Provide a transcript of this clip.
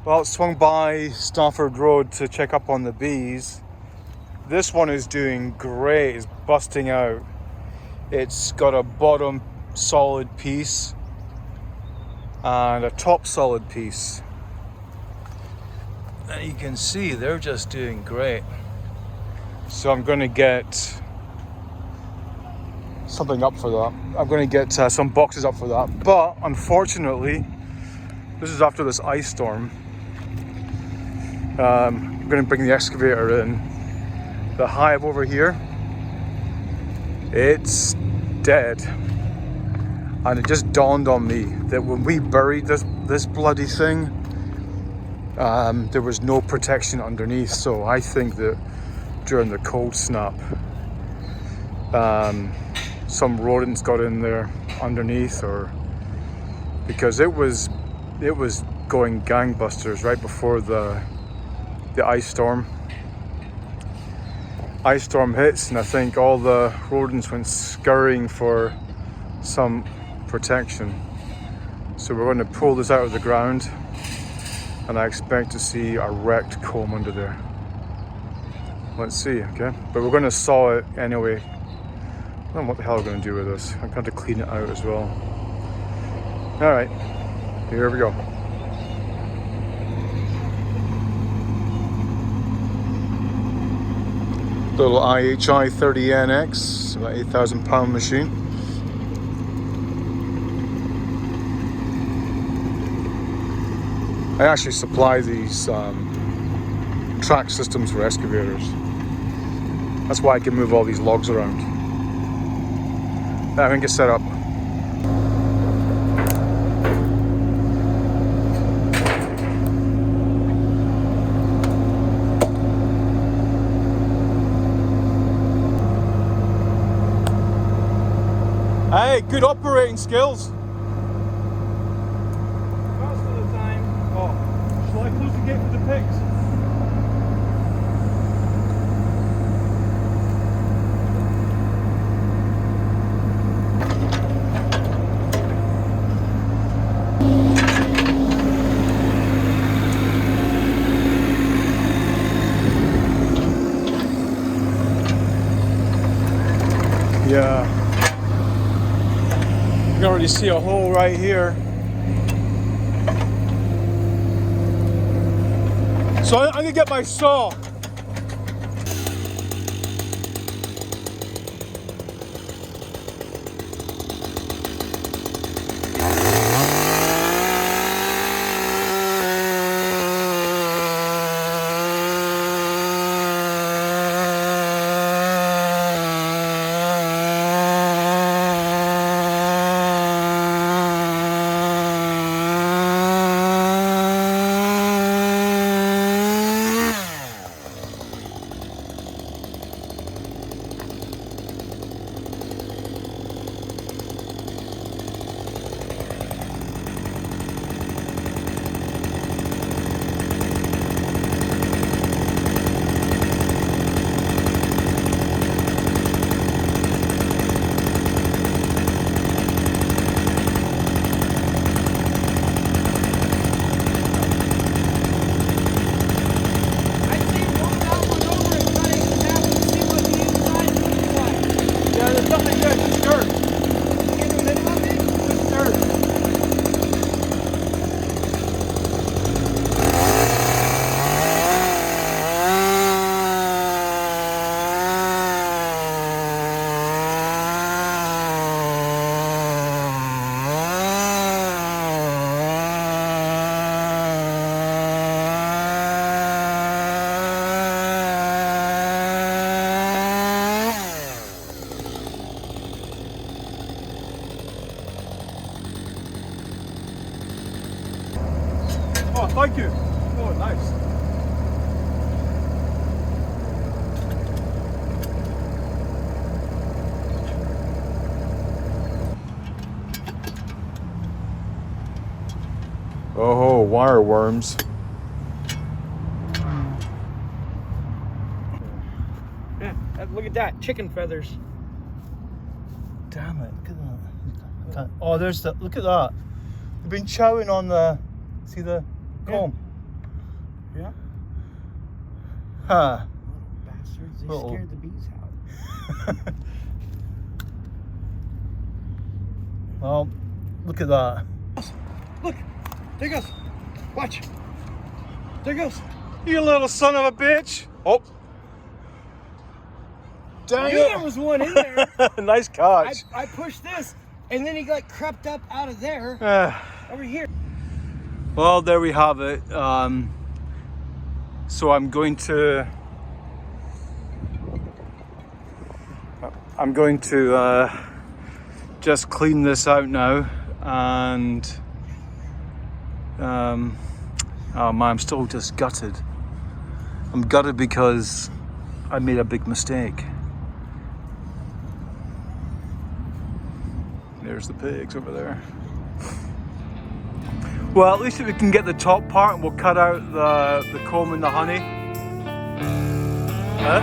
Well, swung by Stafford Road to check up on the bees. This one is doing great, it's busting out. It's got a bottom solid piece and a top solid piece. And you can see they're just doing great. So I'm going to get something up for that. I'm going to get some boxes up for that. But unfortunately, this is after this ice storm. I'm going to bring the excavator in. The hive over here, it's dead. And it just dawned on me that when we buried this bloody thing, there was no protection underneath. So I think that during the cold snap, some rodents got in there underneath, or because it was going gangbusters right before the ice storm. Ice storm hits, and I think all the rodents went scurrying for some protection. So we're going to pull this out of the ground, and I expect to see a wrecked comb under there. Let's see, okay? But we're going to saw it anyway. I don't know what the hell we're going to do with this. I'm going to clean it out as well. All right, here we go. Little IHI 30NX, about 8,000 pound machine. I actually supply these track systems for excavators. That's why I can move all these logs around. I think it's set up. Hey, good operating skills. Most of the time. Oh, shall I close the gate for the pigs? Yeah. You can already see a hole right here. So I'm gonna get my saw. Oh, thank you. Oh, nice. Oh, wire worms. Yeah, look at that. Chicken feathers. Damn it, look at that. Oh, there's the, look at that. They've been chowing on the, see the comb? Yeah. Huh. Bastards, they Uh-oh. scared the bees out. Well, look at that. Look, there goes. Watch. There goes. You little son of a bitch. Oh. Dang Knew there was one in there. Nice catch. I pushed this, and then he like crept up out of there over here. Well, there we have it. So I'm going to just clean this out now, and oh man, I'm still just gutted. I'm gutted because I made a big mistake. There's the pigs over there. Well, at least if we can get the top part, and we'll cut out the comb and the honey. Huh?